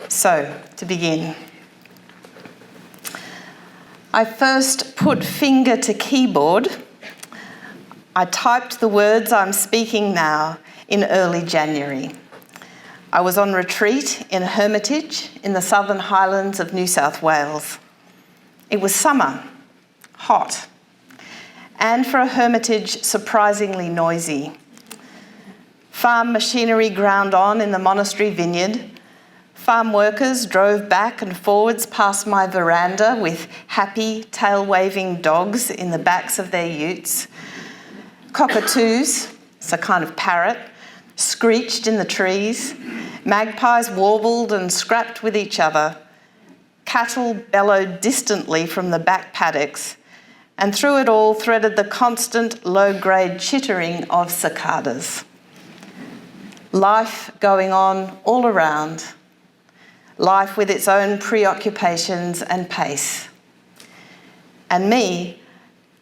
So, to begin, I first put finger to keyboard. I typed the words I'm speaking now in early January. I was on retreat in a hermitage in the Southern Highlands of New South Wales. It was summer, hot, and for a hermitage, surprisingly noisy. Farm machinery ground on in the monastery vineyard. Farm workers drove back and forwards past my veranda with happy, tail-waving dogs in the backs of their utes. Cockatoos, it's a kind of parrot, screeched in the trees. Magpies warbled and scrapped with each other. Cattle bellowed distantly from the back paddocks, and through it all threaded the constant low-grade chittering of cicadas. Life going on all around. Life with its own preoccupations and pace. And me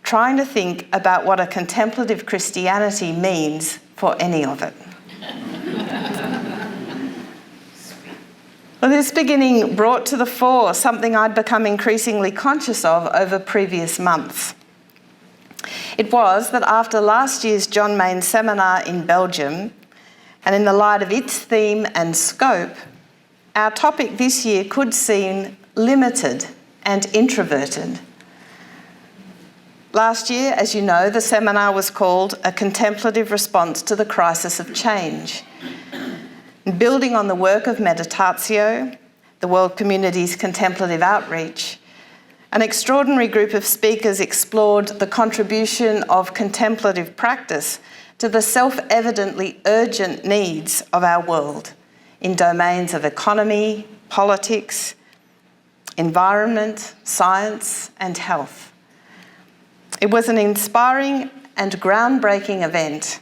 trying to think about what a contemplative Christianity means for any of it. Well, this beginning brought to the fore something I'd become increasingly conscious of over previous months. It was that after last year's John Main seminar in Belgium, and in the light of its theme and scope, our topic this year could seem limited and introverted. Last year, as you know, the seminar was called A Contemplative Response to the Crisis of Change. Building on the work of Meditatio, the World Community's contemplative outreach, an extraordinary group of speakers explored the contribution of contemplative practice to the self-evidently urgent needs of our world in domains of economy, politics, environment, science, and health. It was an inspiring and groundbreaking event.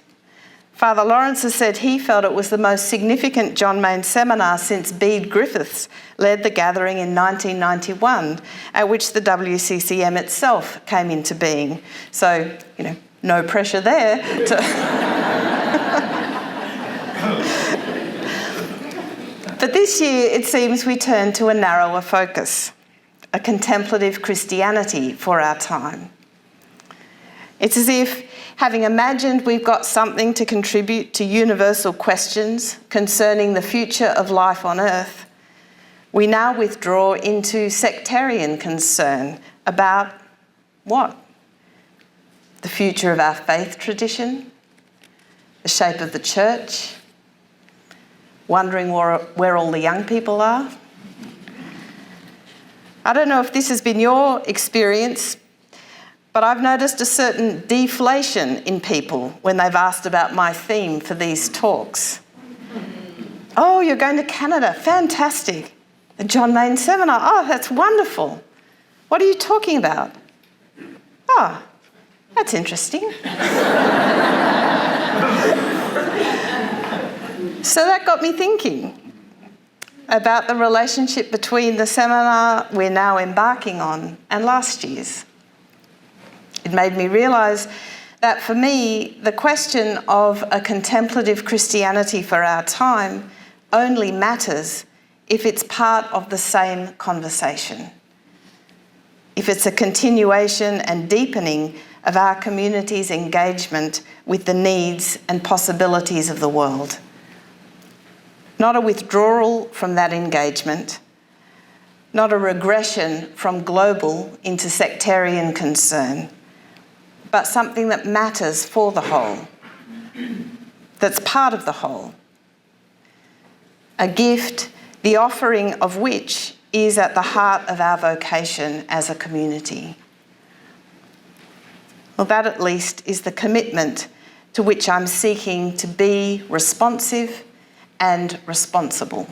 Father Lawrence has said he felt it was the most significant John Main seminar since Bede Griffiths led the gathering in 1991, at which the WCCM itself came into being. So, no pressure there. But this year, it seems we turn to a narrower focus, a contemplative Christianity for our time. It's as if, having imagined we've got something to contribute to universal questions concerning the future of life on earth, we now withdraw into sectarian concern about what? The future of our faith tradition, the shape of the church, wondering where all the young people are. I don't know if this has been your experience, but I've noticed a certain deflation in people when they've asked about my theme for these talks. Oh, you're going to Canada, fantastic. The John Main seminar, oh, that's wonderful. What are you talking about? Oh, that's interesting. So that got me thinking about the relationship between the seminar we're now embarking on and last year's. It made me realise that for me, the question of a contemplative Christianity for our time only matters if it's part of the same conversation, if it's a continuation and deepening of our community's engagement with the needs and possibilities of the world. Not a withdrawal from that engagement, not a regression from global into sectarian concern, but something that matters for the whole, that's part of the whole. A gift, the offering of which is at the heart of our vocation as a community. Well, that at least is the commitment to which I'm seeking to be responsive and responsible.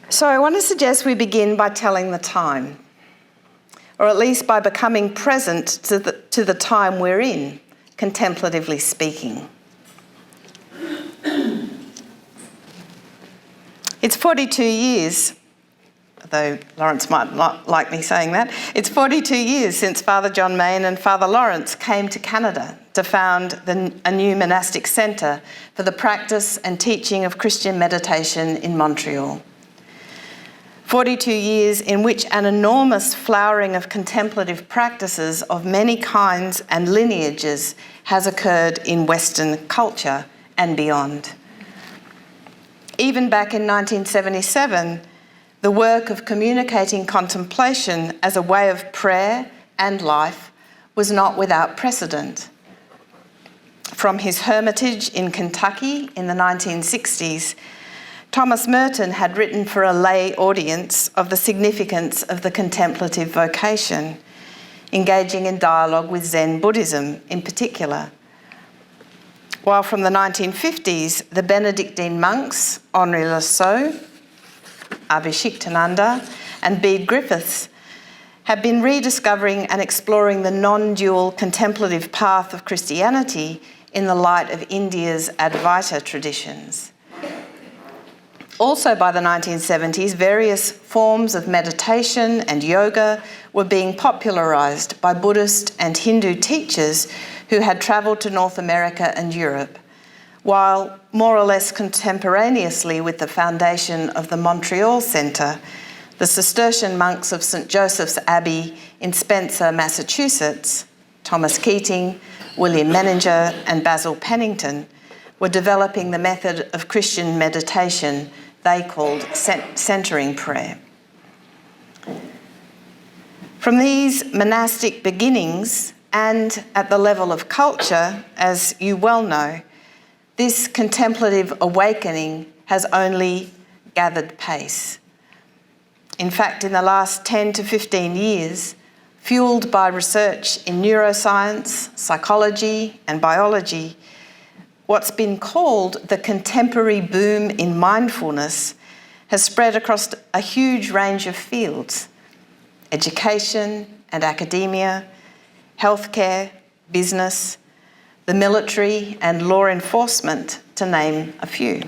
So I want to suggest we begin by telling the time, or at least by becoming present to the time we're in, contemplatively speaking. It's 42 years though Lawrence might not like me saying that. It's 42 years since Father John Mayne and Father Lawrence came to Canada to found a new monastic centre for the practice and teaching of Christian meditation in Montreal. 42 years in which an enormous flowering of contemplative practices of many kinds and lineages has occurred in Western culture and beyond. Even back in 1977, the work of communicating contemplation as a way of prayer and life was not without precedent. From his hermitage in Kentucky in the 1960s, Thomas Merton had written for a lay audience of the significance of the contemplative vocation, engaging in dialogue with Zen Buddhism in particular. While from the 1950s, the Benedictine monks, Henri Lassault, Abhishektananda, and Bede Griffiths have been rediscovering and exploring the non-dual contemplative path of Christianity in the light of India's Advaita traditions. Also by the 1970s, various forms of meditation and yoga were being popularised by Buddhist and Hindu teachers who had travelled to North America and Europe, while more or less contemporaneously with the foundation of the Montreal Centre, the Cistercian monks of St. Joseph's Abbey in Spencer, Massachusetts, Thomas Keating, William Menninger and Basil Pennington, were developing the method of Christian meditation they called centering prayer. From these monastic beginnings and at the level of culture, as you well know, this contemplative awakening has only gathered pace. In fact, in the last 10 to 15 years, fueled by research in neuroscience, psychology and biology, what's been called the contemporary boom in mindfulness has spread across a huge range of fields: education and academia, healthcare, business, the military and law enforcement, to name a few.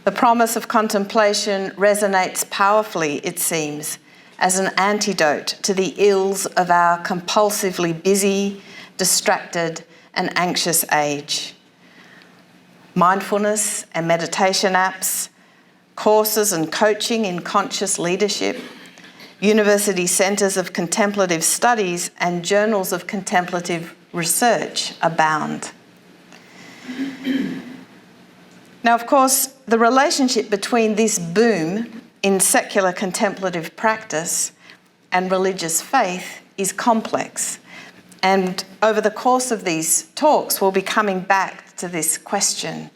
The promise of contemplation resonates powerfully, it seems, as an antidote to the ills of our compulsively busy, distracted, and anxious age. Mindfulness and meditation apps, courses and coaching in conscious leadership, university centres of contemplative studies, and journals of contemplative research abound. Now, of course, the relationship between this boom in secular contemplative practice and religious faith is complex. And over the course of these talks, we'll be coming back to this question.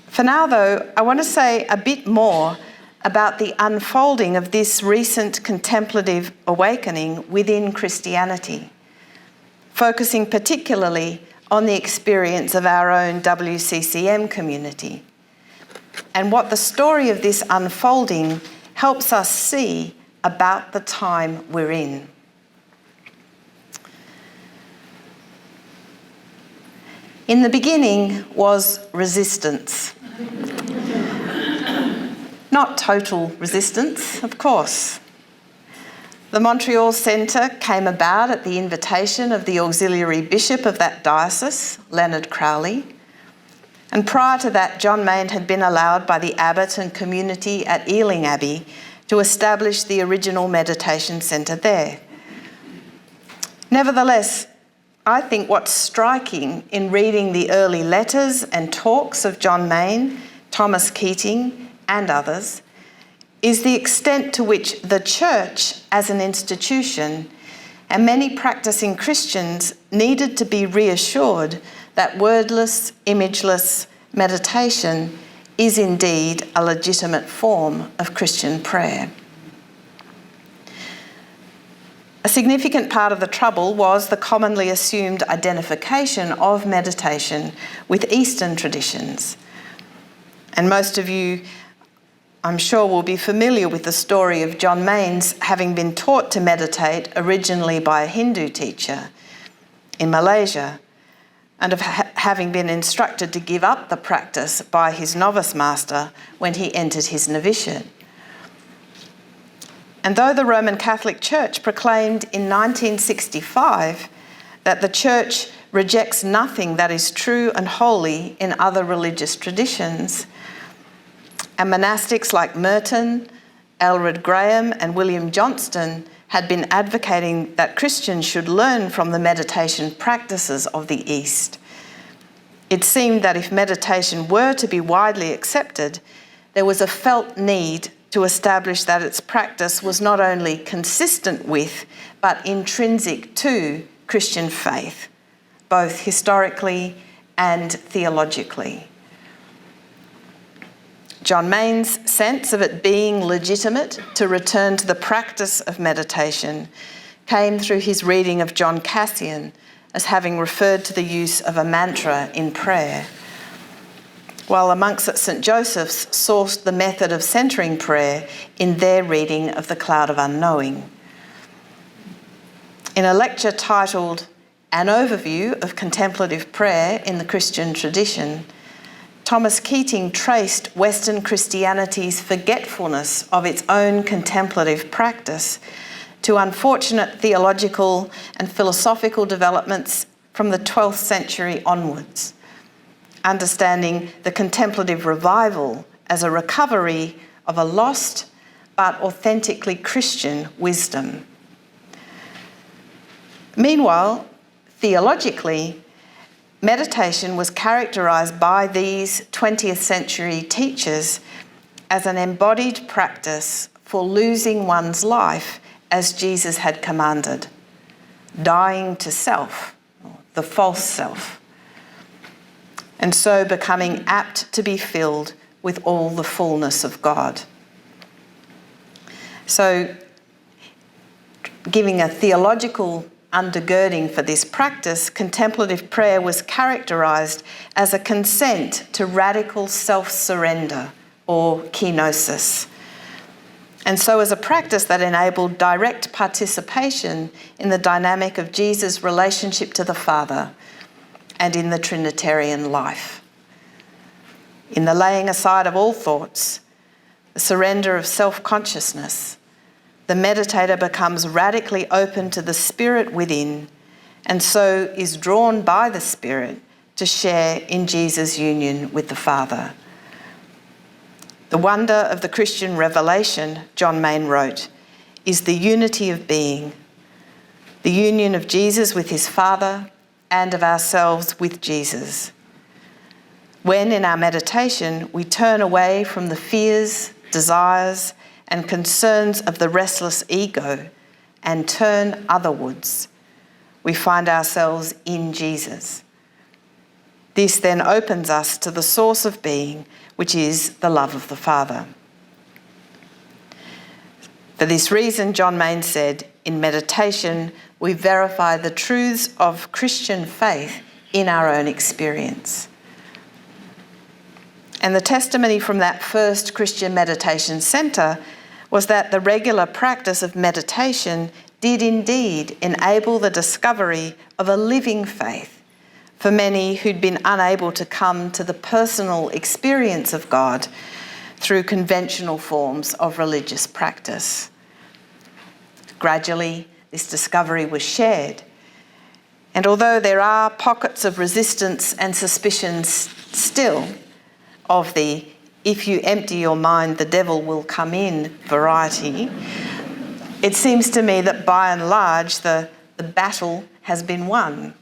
For now, though, I want to say a bit more about the unfolding of this recent contemplative awakening within Christianity, focusing particularly on the experience of our own WCCM community, and what the story of this unfolding helps us see about the time we're in. In the beginning was resistance. Not total resistance, of course. The Montreal Centre came about at the invitation of the auxiliary bishop of that diocese, Leonard Crowley. And prior to that, John Mayne had been allowed by the abbot and community at Ealing Abbey to establish the original meditation centre there. Nevertheless, I think what's striking in reading the early letters and talks of John Mayne, Thomas Keating, and others is the extent to which the church as an institution and many practicing Christians needed to be reassured that wordless, imageless meditation is indeed a legitimate form of Christian prayer. A significant part of the trouble was the commonly assumed identification of meditation with Eastern traditions. And most of you, I'm sure, will be familiar with the story of John Mayne's having been taught to meditate originally by a Hindu teacher in Malaysia, and of having been instructed to give up the practice by his novice master when he entered his novitiate. And though the Roman Catholic Church proclaimed in 1965 that the Church rejects nothing that is true and holy in other religious traditions, and monastics like Merton, Aelred Graham and William Johnston had been advocating that Christians should learn from the meditation practices of the East, it seemed that if meditation were to be widely accepted, there was a felt need to establish that its practice was not only consistent with, but intrinsic to Christian faith, both historically and theologically. John Main's sense of it being legitimate to return to the practice of meditation came through his reading of John Cassian as having referred to the use of a mantra in prayer, while the monks at St. Joseph's sourced the method of centering prayer in their reading of the Cloud of Unknowing. In a lecture titled An Overview of Contemplative Prayer in the Christian Tradition, Thomas Keating traced Western Christianity's forgetfulness of its own contemplative practice to unfortunate theological and philosophical developments from the 12th century onwards, understanding the contemplative revival as a recovery of a lost but authentically Christian wisdom. Meanwhile, theologically, meditation was characterised by these 20th century teachers as an embodied practice for losing one's life as Jesus had commanded, dying to self, the false self, and so becoming apt to be filled with all the fullness of God. So, giving a theological undergirding for this practice, contemplative prayer was characterised as a consent to radical self-surrender, or kenosis, and so as a practice that enabled direct participation in the dynamic of Jesus' relationship to the Father and in the Trinitarian life. In the laying aside of all thoughts, the surrender of self-consciousness, the meditator becomes radically open to the Spirit within, and so is drawn by the Spirit to share in Jesus' union with the Father. The wonder of the Christian revelation, John Main wrote, is the unity of being, the union of Jesus with his Father and of ourselves with Jesus. When in our meditation we turn away from the fears, desires, and concerns of the restless ego and turn otherwards, we find ourselves in Jesus. This then opens us to the source of being, which is the love of the Father. For this reason, John Main said, in meditation, we verify the truths of Christian faith in our own experience. And the testimony from that first Christian meditation centre was that the regular practice of meditation did indeed enable the discovery of a living faith for many who'd been unable to come to the personal experience of God through conventional forms of religious practice. Gradually, this discovery was shared, and although there are pockets of resistance and suspicions still of the "if you empty your mind, the devil will come in" variety, it seems to me that by and large the battle has been won.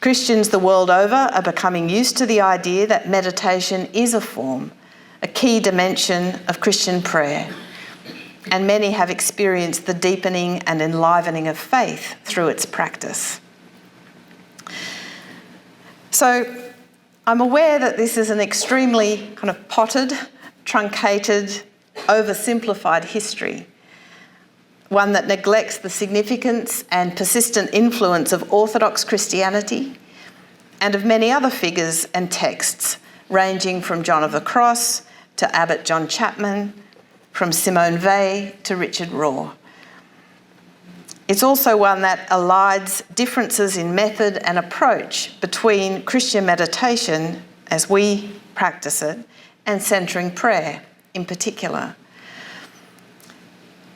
Christians the world over are becoming used to the idea that meditation is a form, a key dimension of Christian prayer, and many have experienced the deepening and enlivening of faith through its practice. So I'm aware that this is an extremely kind of potted, truncated, oversimplified history, one that neglects the significance and persistent influence of Orthodox Christianity and of many other figures and texts, ranging from John of the Cross to Abbot John Chapman, from Simone Weil to Richard Rohr. It's also one that elides differences in method and approach between Christian meditation, as we practice it, and centering prayer in particular.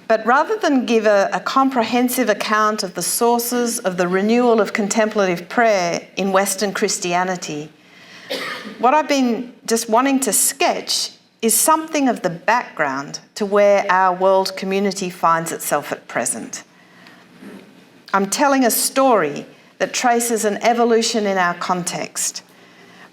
But rather than give a comprehensive account of the sources of the renewal of contemplative prayer in Western Christianity, what I've been just wanting to sketch is something of the background to where our world community finds itself at present. I'm telling a story that traces an evolution in our context,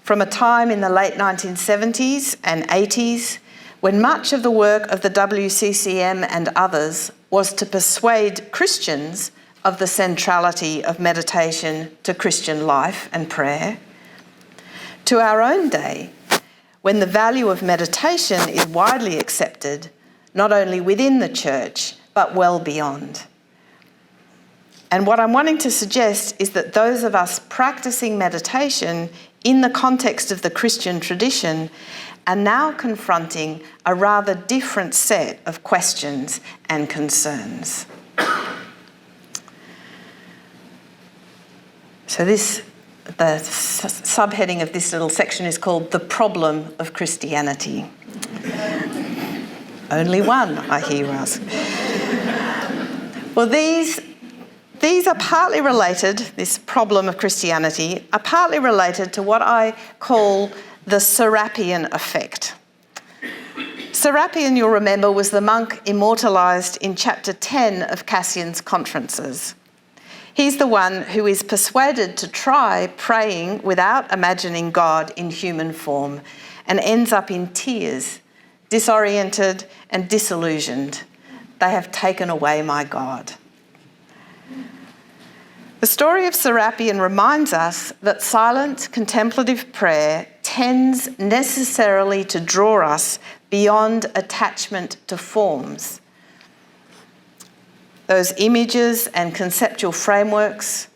from a time in the late 1970s and 80s when much of the work of the WCCM and others was to persuade Christians of the centrality of meditation to Christian life and prayer, to our own day, when the value of meditation is widely accepted, not only within the church, but well beyond. And what I'm wanting to suggest is that those of us practicing meditation in the context of the Christian tradition are now confronting a rather different set of questions and concerns. So the subheading of this little section is called The Problem of Christianity. Only one, I hear you ask. Well, these are partly related, this problem of Christianity, are partly related to what I call the Serapion effect. Serapion, you'll remember, was the monk immortalised in chapter 10 of Cassian's Conferences. He's the one who is persuaded to try praying without imagining God in human form and ends up in tears, disoriented and disillusioned. They have taken away my God. The story of Serapion reminds us that silent contemplative prayer tends necessarily to draw us beyond attachment to forms. Those images and conceptual frameworks,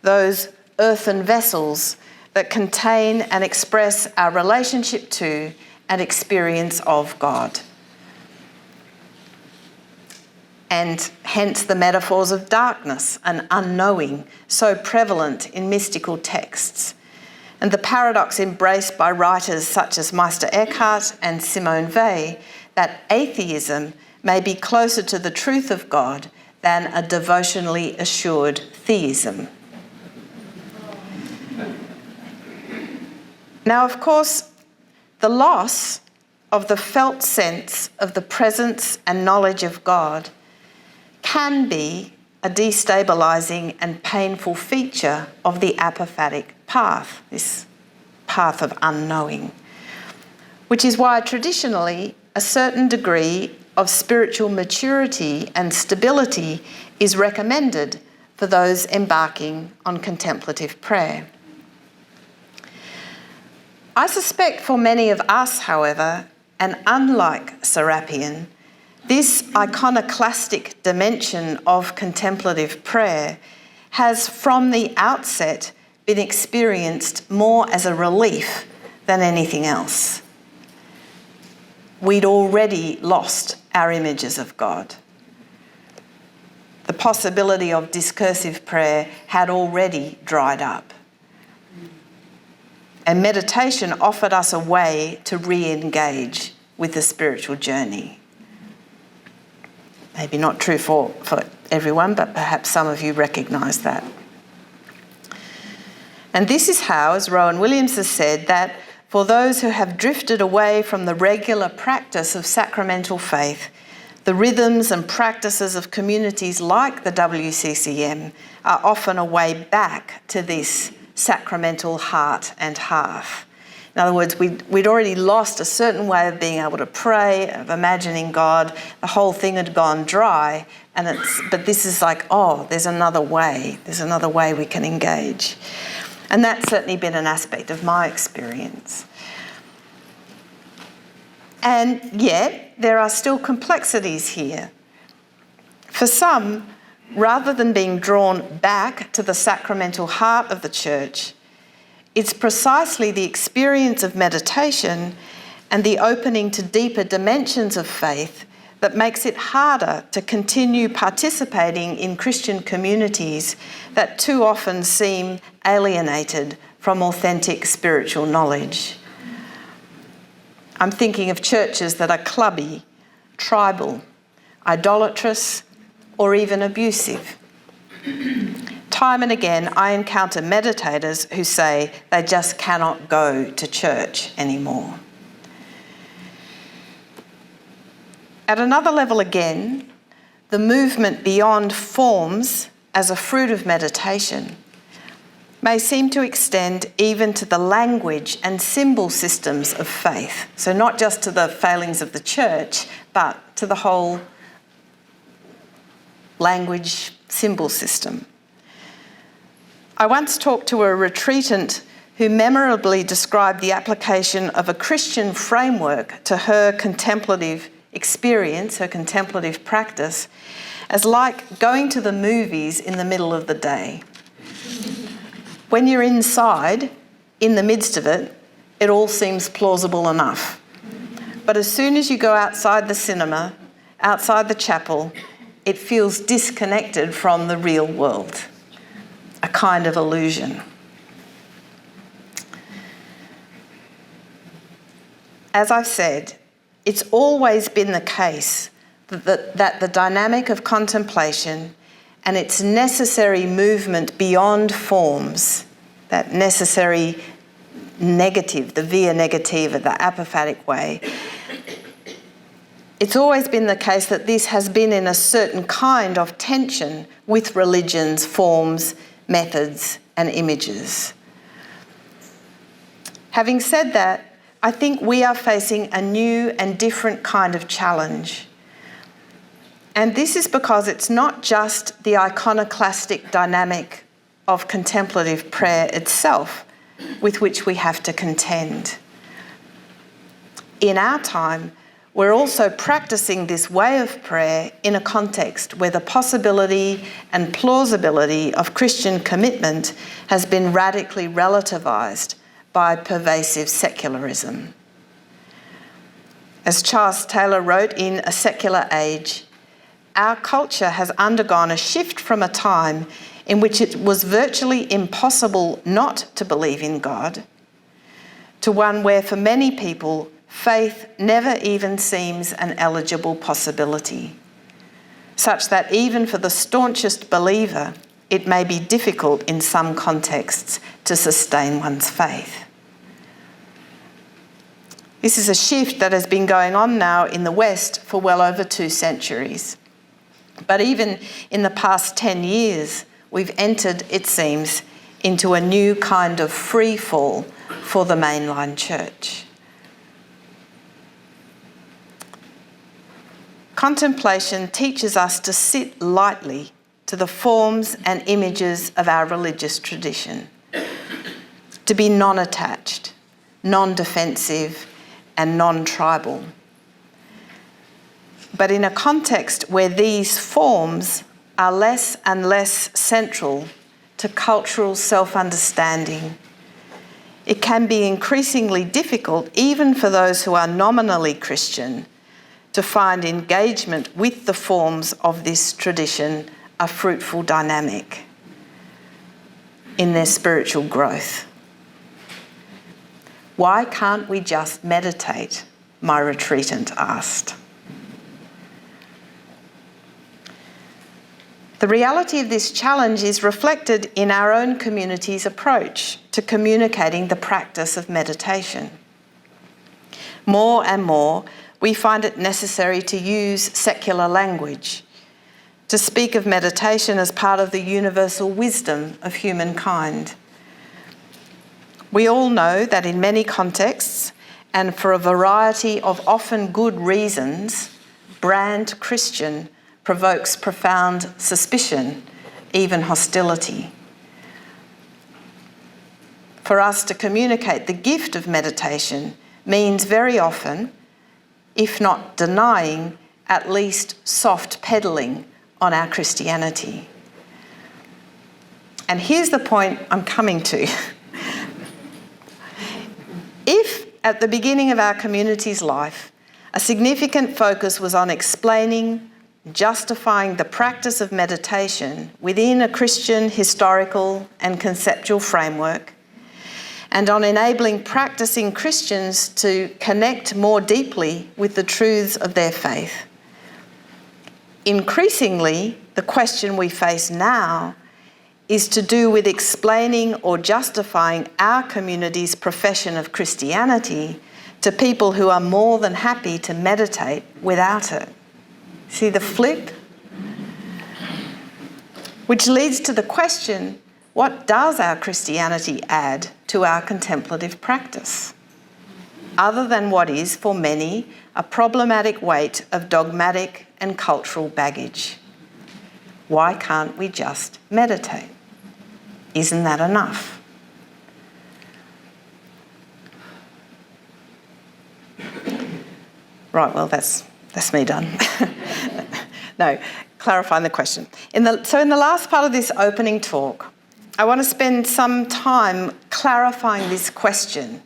those earthen vessels that contain and express our relationship to and experience of God. And hence the metaphors of darkness and unknowing, so prevalent in mystical texts, and the paradox embraced by writers such as Meister Eckhart and Simone Weil, that atheism may be closer to the truth of God than a devotionally assured theism. Now, of course, the loss of the felt sense of the presence and knowledge of God can be a destabilising and painful feature of the apophatic path, this path of unknowing, which is why traditionally a certain degree of spiritual maturity and stability is recommended for those embarking on contemplative prayer. I suspect for many of us, however, and unlike Serapion, this iconoclastic dimension of contemplative prayer has from the outset been experienced more as a relief than anything else. We'd already lost our images of God. The possibility of discursive prayer had already dried up. And meditation offered us a way to re-engage with the spiritual journey. Maybe not true for everyone, but perhaps some of you recognise that. And this is how, as Rowan Williams has said, that for those who have drifted away from the regular practice of sacramental faith, the rhythms and practices of communities like the WCCM are often a way back to this sacramental heart and hearth. In other words, we'd already lost a certain way of being able to pray, of imagining God. The whole thing had gone dry, but this is like, oh, there's another way. There's another way we can engage. And that's certainly been an aspect of my experience. And yet, there are still complexities here. For some, rather than being drawn back to the sacramental heart of the church, it's precisely the experience of meditation and the opening to deeper dimensions of faith that makes it harder to continue participating in Christian communities that too often seem alienated from authentic spiritual knowledge. I'm thinking of churches that are clubby, tribal, idolatrous, or even abusive. Time and again, I encounter meditators who say they just cannot go to church anymore. At another level again, the movement beyond forms as a fruit of meditation may seem to extend even to the language and symbol systems of faith. So not just to the failings of the church, but to the whole language symbol system. I once talked to a retreatant who memorably described the application of a Christian framework to her contemplative experience, her contemplative practice, as like going to the movies in the middle of the day. When you're inside, in the midst of it, it all seems plausible enough. But as soon as you go outside the cinema, outside the chapel, it feels disconnected from the real world, a kind of illusion. As I've said, it's always been the case that the dynamic of contemplation and its necessary movement beyond forms, that necessary negative, the via negativa, the apophatic way, it's always been the case that this has been in a certain kind of tension with religions, forms, methods, and images. Having said that, I think we are facing a new and different kind of challenge. And this is because it's not just the iconoclastic dynamic of contemplative prayer itself with which we have to contend. In our time, we're also practicing this way of prayer in a context where the possibility and plausibility of Christian commitment has been radically relativised by pervasive secularism. As Charles Taylor wrote in A Secular Age, our culture has undergone a shift from a time in which it was virtually impossible not to believe in God to one where for many people faith never even seems an eligible possibility, such that even for the staunchest believer, it may be difficult in some contexts to sustain one's faith. This is a shift that has been going on now in the West for well over 2 centuries. But even in the past 10 years, we've entered, it seems, into a new kind of free fall for the mainline church. Contemplation teaches us to sit lightly to the forms and images of our religious tradition, to be non-attached, non-defensive, and non-tribal. But in a context where these forms are less and less central to cultural self-understanding, it can be increasingly difficult, even for those who are nominally Christian, to find engagement with the forms of this tradition a fruitful dynamic in their spiritual growth. Why can't we just meditate? My retreatant asked. The reality of this challenge is reflected in our own community's approach to communicating the practice of meditation. More and more, we find it necessary to use secular language, to speak of meditation as part of the universal wisdom of humankind. We all know that in many contexts, and for a variety of often good reasons, brand Christian provokes profound suspicion, even hostility. For us to communicate the gift of meditation means very often, if not denying, at least soft peddling on our Christianity. And here's the point I'm coming to. If at the beginning of our community's life, A significant focus was on explaining, justifying the practice of meditation within a Christian historical and conceptual framework, and on enabling practicing Christians to connect more deeply with the truths of their faith. Increasingly, the question we face now is to do with explaining or justifying our community's profession of Christianity to people who are more than happy to meditate without it. See the flip? Which leads to the question, what does our Christianity add to our contemplative practice, other than what is, for many, a problematic weight of dogmatic and cultural baggage? Why can't we just meditate? Isn't that enough? Right, well, that's me done. No, clarifying the question. So in the last part of this opening talk, I want to spend some time clarifying this question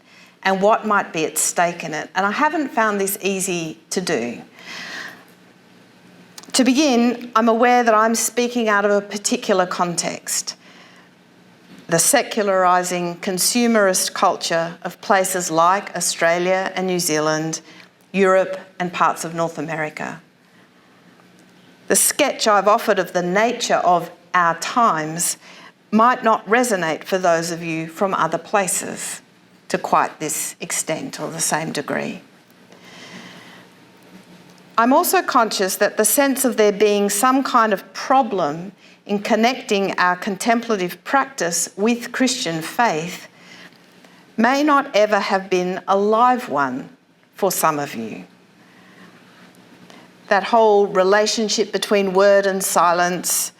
and what might be at stake in it. And I haven't found this easy to do. To begin, I'm aware that I'm speaking out of a particular context. The secularising consumerist culture of places like Australia and New Zealand, Europe and parts of North America. The sketch I've offered of the nature of our times might not resonate for those of you from other places to quite this extent or the same degree. I'm also conscious that the sense of there being some kind of problem in connecting our contemplative practice with Christian faith may not ever have been a live one for some of you. That whole relationship between word and silence,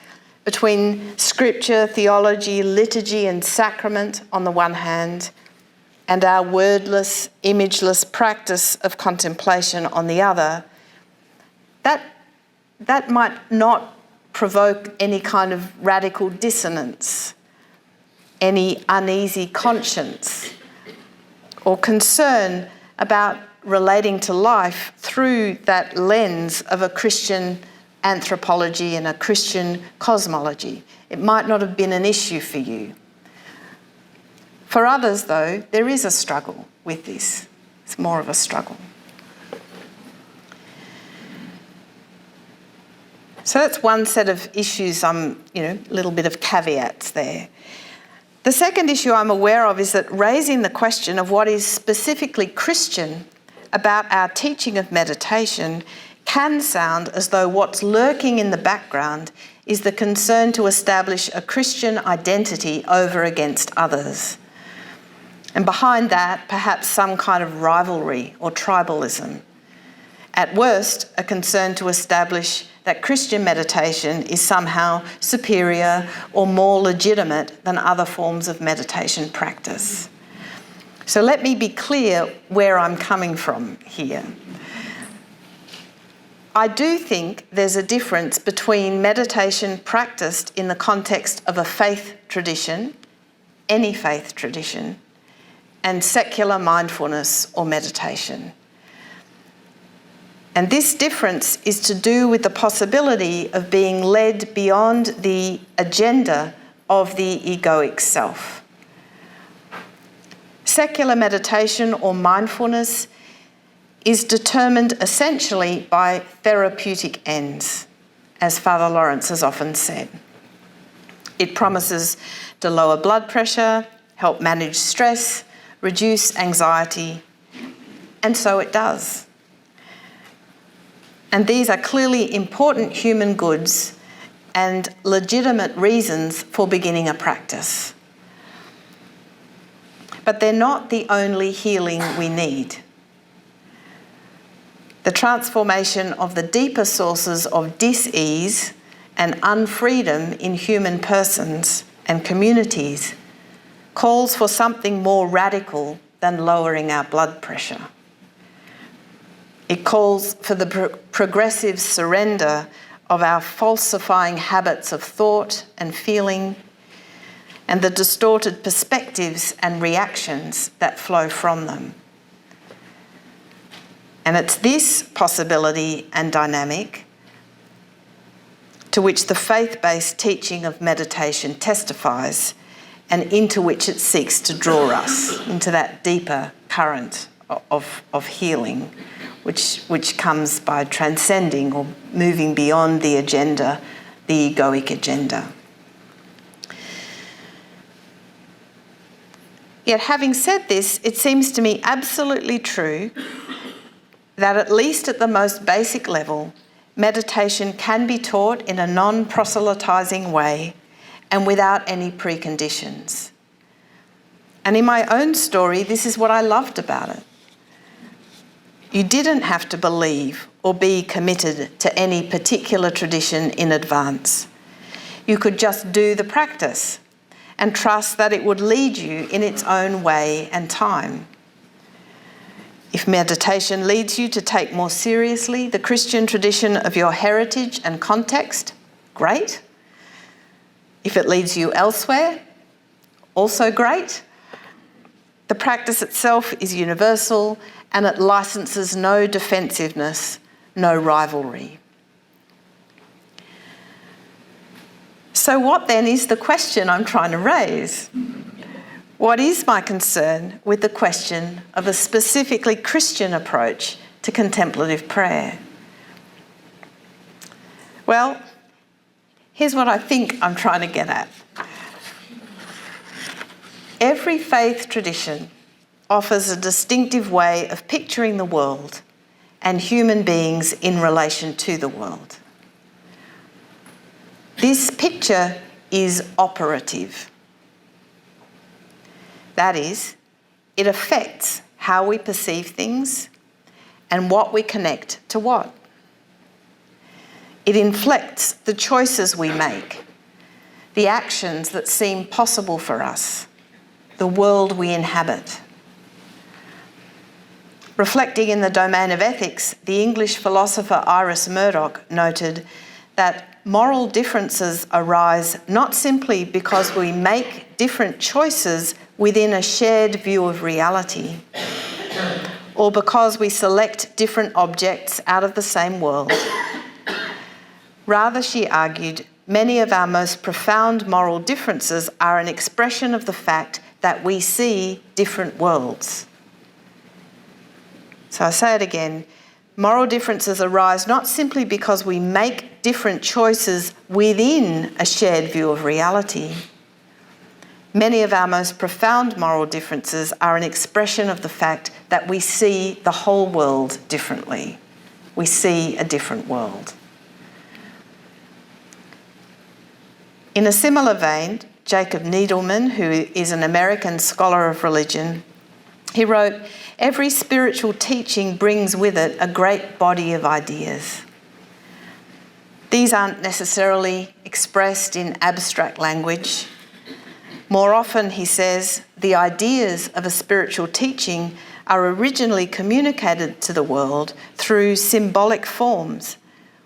between scripture, theology, liturgy and sacrament on the one hand, and our wordless, imageless practice of contemplation on the other, that might not provoke any kind of radical dissonance, any uneasy conscience, or concern about relating to life through that lens of a Christian anthropology and a Christian cosmology. It might not have been an issue for you. For others, though, there is a struggle with this. It's more of a struggle. So that's one set of issues, a little bit of caveats there. The second issue I'm aware of is that raising the question of what is specifically Christian about our teaching of meditation can sound as though what's lurking in the background is the concern to establish a Christian identity over against others. And behind that, perhaps some kind of rivalry or tribalism. At worst, a concern to establish that Christian meditation is somehow superior or more legitimate than other forms of meditation practice. So let me be clear where I'm coming from here. I do think there's a difference between meditation practiced in the context of a faith tradition, any faith tradition, and secular mindfulness or meditation. And this difference is to do with the possibility of being led beyond the agenda of the egoic self. Secular meditation or mindfulness is determined essentially by therapeutic ends, as Father Lawrence has often said. It promises to lower blood pressure, help manage stress, reduce anxiety, and so it does. And these are clearly important human goods and legitimate reasons for beginning a practice. But they're not the only healing we need. The transformation of the deeper sources of dis-ease and unfreedom in human persons and communities calls for something more radical than lowering our blood pressure. It calls for the progressive surrender of our falsifying habits of thought and feeling and the distorted perspectives and reactions that flow from them. And it's this possibility and dynamic to which the faith-based teaching of meditation testifies, and into which it seeks to draw us into that deeper current of healing, which comes by transcending or moving beyond the agenda, the egoic agenda. Yet having said this, it seems to me absolutely true that at least at the most basic level, meditation can be taught in a non-proselytising way and without any preconditions. And in my own story, this is what I loved about it. You didn't have to believe or be committed to any particular tradition in advance. You could just do the practice and trust that it would lead you in its own way and time. If meditation leads you to take more seriously the Christian tradition of your heritage and context, great. If it leads you elsewhere, also great. The practice itself is universal and it licenses no defensiveness, no rivalry. So what then is the question I'm trying to raise? What is my concern with the question of a specifically Christian approach to contemplative prayer? Well, here's what I think I'm trying to get at. Every faith tradition offers a distinctive way of picturing the world and human beings in relation to the world. This picture is operative. That is, it affects how we perceive things and what we connect to what. It inflects the choices we make, the actions that seem possible for us, the world we inhabit. Reflecting in the domain of ethics, the English philosopher Iris Murdoch noted that moral differences arise not simply because we make different choices within a shared view of reality, or because we select different objects out of the same world. Rather, she argued, many of our most profound moral differences are an expression of the fact that we see different worlds. So I say it again, moral differences arise not simply because we make different choices within a shared view of reality. Many of our most profound moral differences are an expression of the fact that we see the whole world differently. We see a different world. In a similar vein, Jacob Needleman, who is an American scholar of religion, he wrote, "Every spiritual teaching brings with it a great body of ideas. These aren't necessarily expressed in abstract language. More often," he says, "the ideas of a spiritual teaching are originally communicated to the world through symbolic forms,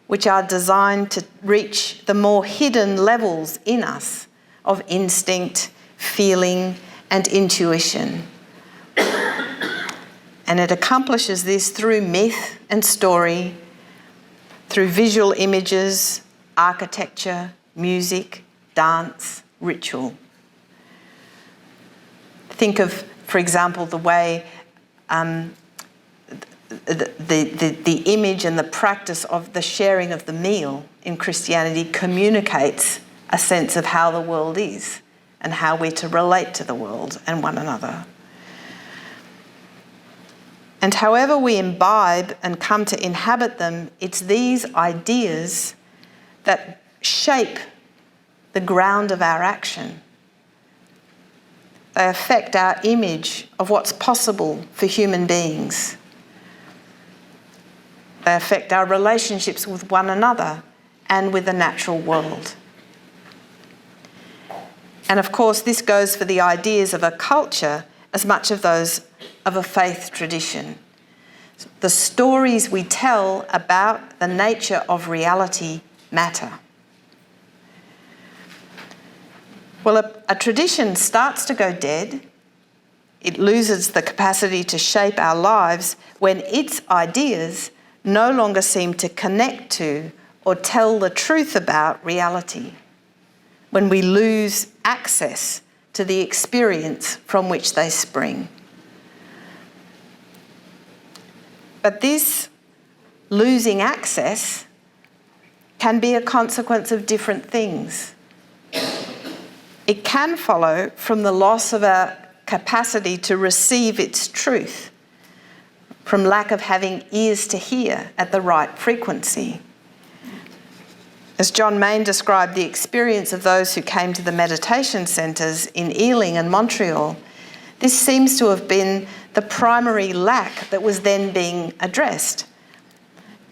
which are designed to reach the more hidden levels in us of instinct, feeling, and intuition. And it accomplishes this through myth and story, through visual images, architecture, music, dance, ritual." Think of, for example, the way the image and the practice of the sharing of the meal in Christianity communicates a sense of how the world is and how we're to relate to the world and one another. And however we imbibe and come to inhabit them, it's these ideas that shape the ground of our action. They affect our image of what's possible for human beings. They affect our relationships with one another and with the natural world. And of course, this goes for the ideas of a culture as much as those of a faith tradition. The stories we tell about the nature of reality matter. Well, a tradition starts to go dead It loses the capacity to shape our lives when its ideas no longer seem to connect to or tell the truth about reality, when we lose access to the experience from which they spring. But this losing access can be a consequence of different things. It can follow from the loss of our capacity to receive its truth, from lack of having ears to hear at the right frequency. As John Main described the experience of those who came to the meditation centres in Ealing and Montreal, this seems to have been the primary lack that was then being addressed.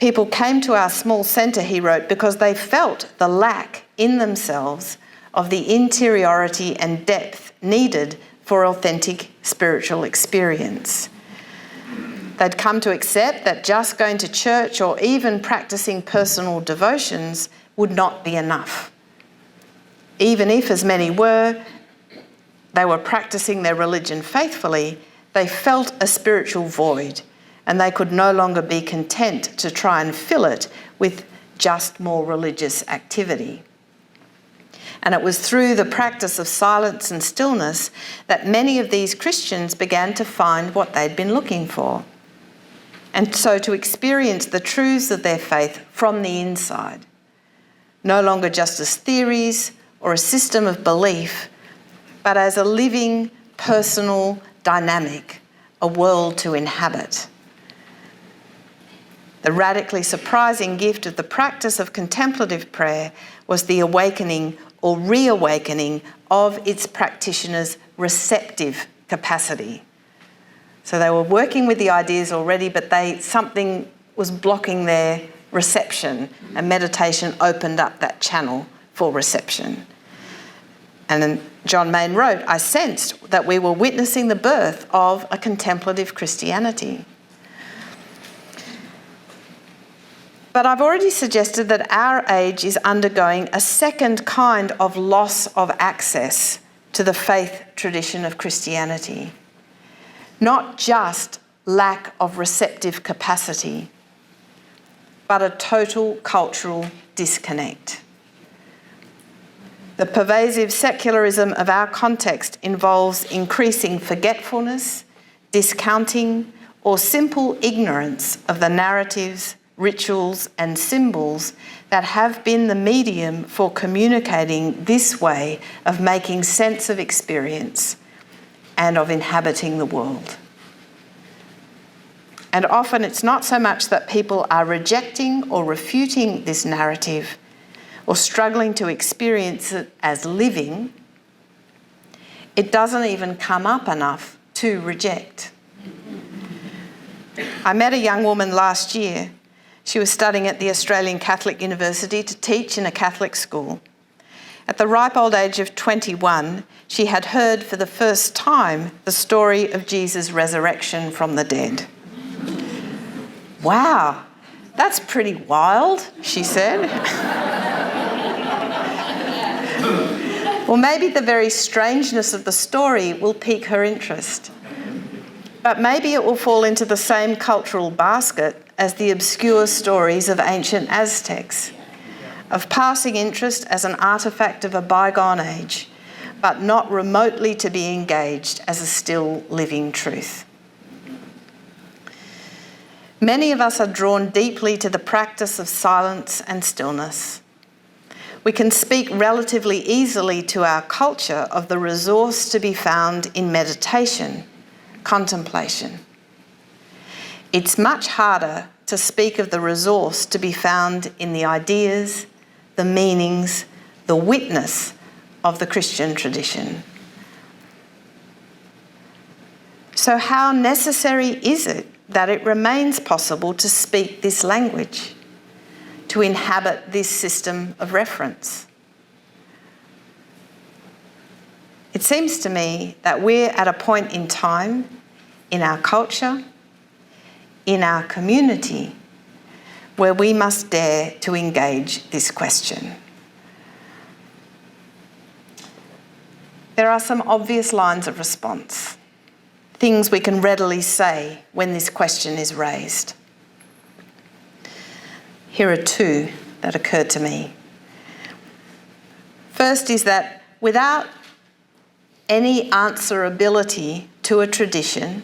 People came to our small centre, he wrote, because they felt the lack in themselves of the interiority and depth needed for authentic spiritual experience. They'd come to accept that just going to church or even practising personal devotions would not be enough. Even if, as many were, they were practising their religion faithfully, they felt a spiritual void, and they could no longer be content to try and fill it with just more religious activity. And it was through the practice of silence and stillness that many of these Christians began to find what they'd been looking for, and so to experience the truths of their faith from the inside, no longer just as theories or a system of belief, but as a living, personal dynamic, a world to inhabit. The radically surprising gift of the practice of contemplative prayer was the awakening or reawakening of its practitioners' receptive capacity. So they were working with the ideas already, but something was blocking their reception, and meditation opened up that channel for reception. And then John Main wrote, "I sensed that we were witnessing the birth of a contemplative Christianity." But I've already suggested that our age is undergoing a second kind of loss of access to the faith tradition of Christianity. Not just lack of receptive capacity, but a total cultural disconnect. The pervasive secularism of our context involves increasing forgetfulness, discounting, or simple ignorance of the narratives, rituals, and symbols that have been the medium for communicating this way of making sense of experience and of inhabiting the world. And often it's not so much that people are rejecting or refuting this narrative or struggling to experience it as living, it doesn't even come up enough to reject. I met a young woman last year. She was studying at the Australian Catholic University to teach in a Catholic school. At the ripe old age of 21, she had heard for the first time the story of Jesus' resurrection from the dead. "Wow, that's pretty wild," she said. Well, maybe the very strangeness of the story will pique her interest. But maybe it will fall into the same cultural basket as the obscure stories of ancient Aztecs, of passing interest as an artefact of a bygone age, but not remotely to be engaged as a still living truth. Many of us are drawn deeply to the practice of silence and stillness. We can speak relatively easily to our culture of the resource to be found in meditation, contemplation. It's much harder to speak of the resource to be found in the ideas, the meanings, the witness of the Christian tradition. So how necessary is it that it remains possible to speak this language, to inhabit this system of reference? It seems to me that we're at a point in time in our culture, in our community, where we must dare to engage this question. There are some obvious lines of response. things we can readily say when this question is raised. Here are two that occurred to me. First is that without any answerability to a tradition,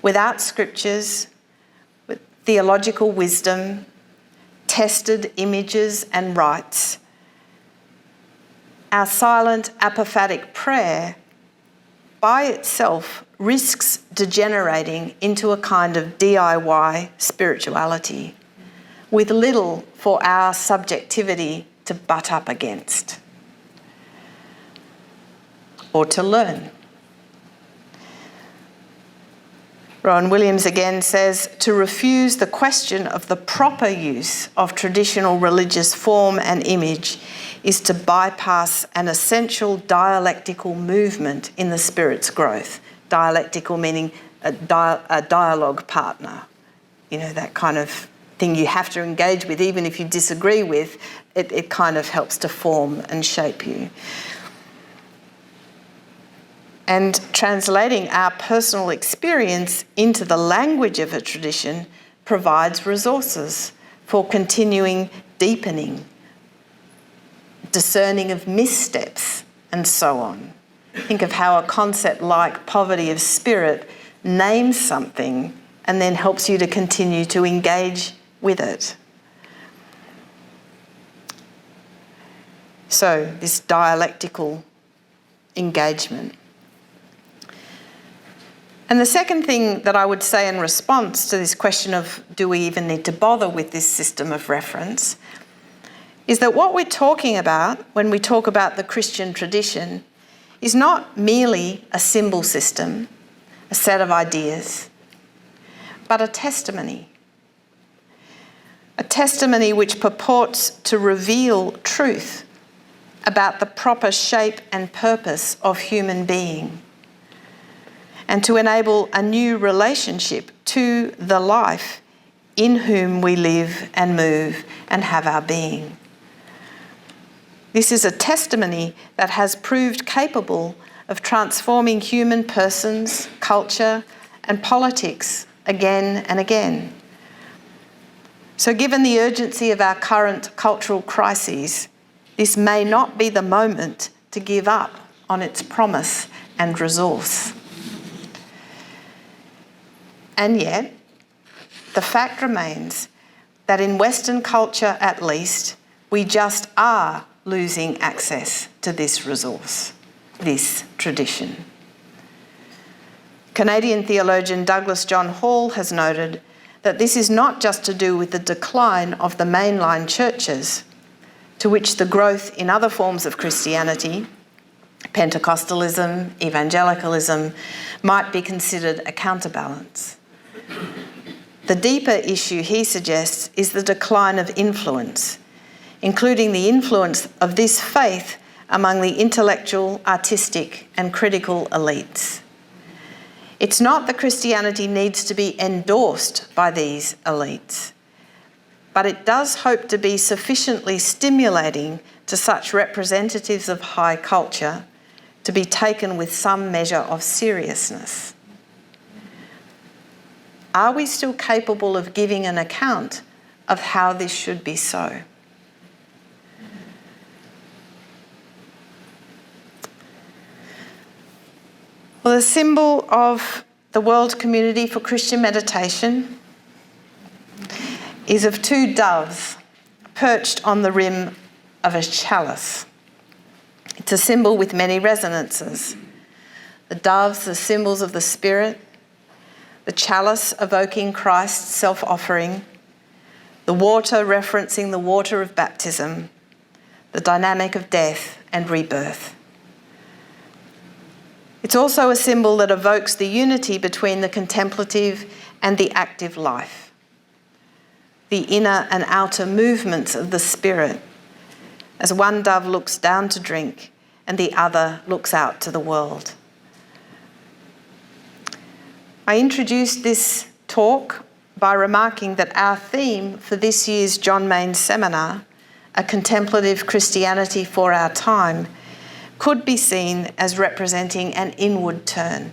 without scriptures, with theological wisdom, tested images and rites, our silent apophatic prayer by itself risks degenerating into a kind of DIY spirituality with little for our subjectivity to butt up against or to learn. Rowan Williams again says, to refuse the question of the proper use of traditional religious form and image is to bypass an essential dialectical movement in the Spirit's growth. Dialectical meaning a dialogue partner, that kind of thing you have to engage with, even if you disagree with, it kind of helps to form and shape you. And translating our personal experience into the language of a tradition provides resources for continuing deepening, discerning of missteps, and so on. Think of how a concept like poverty of spirit names something and then helps you to continue to engage with it. So, this dialectical engagement. And the second thing that I would say in response to this question of do we even need to bother with this system of reference is that what we're talking about when we talk about the Christian tradition is not merely a symbol system, a set of ideas, but a testimony. A testimony which purports to reveal truth about the proper shape and purpose of human being, and to enable a new relationship to the life in whom we live and move and have our being. This is a testimony that has proved capable of transforming human persons, culture, and politics again and again. So given the urgency of our current cultural crises, this may not be the moment to give up on its promise and resource. And yet, the fact remains that in Western culture at least, we just are losing access to this resource, this tradition. Canadian theologian Douglas John Hall has noted that this is not just to do with the decline of the mainline churches, to which the growth in other forms of Christianity, Pentecostalism, evangelicalism, might be considered a counterbalance. The deeper issue, he suggests, is the decline of influence, including the influence of this faith among the intellectual, artistic, and critical elites. It's not that Christianity needs to be endorsed by these elites, but it does hope to be sufficiently stimulating to such representatives of high culture to be taken with some measure of seriousness. Are we still capable of giving an account of how this should be so? Well, the symbol of the World Community for Christian Meditation is of two doves perched on the rim of a chalice. It's a symbol with many resonances. The doves are symbols of the Spirit, the chalice evoking Christ's self-offering, the water referencing the water of baptism, the dynamic of death and rebirth. It's also a symbol that evokes the unity between the contemplative and the active life, the inner and outer movements of the Spirit, as one dove looks down to drink and the other looks out to the world. I introduced this talk by remarking that our theme for this year's John Maynes seminar, A Contemplative Christianity for Our Time, could be seen as representing an inward turn,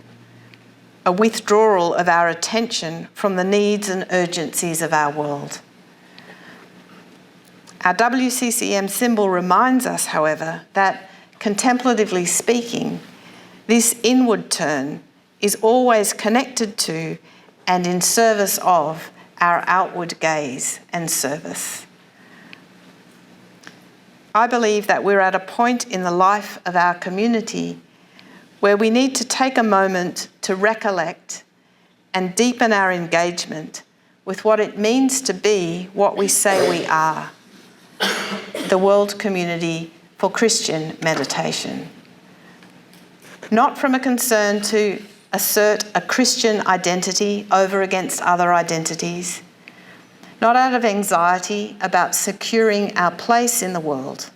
a withdrawal of our attention from the needs and urgencies of our world. Our WCCM symbol reminds us, however, that contemplatively speaking, this inward turn is always connected to and in service of our outward gaze and service. I believe that we're at a point in the life of our community where we need to take a moment to recollect and deepen our engagement with what it means to be what we say we are, the World Community for Christian Meditation. Not from a concern to assert a Christian identity over against other identities, not out of anxiety about securing our place in the world,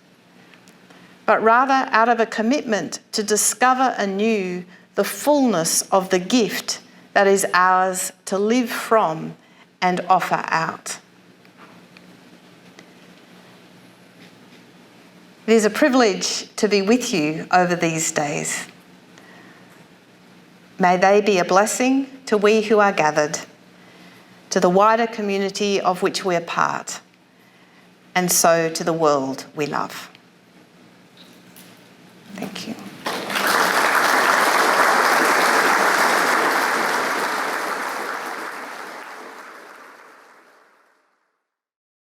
but rather out of a commitment to discover anew the fullness of the gift that is ours to live from and offer out. It is a privilege to be with you over these days. May they be a blessing to we who are gathered, to the wider community of which we are part, and so to the world we love.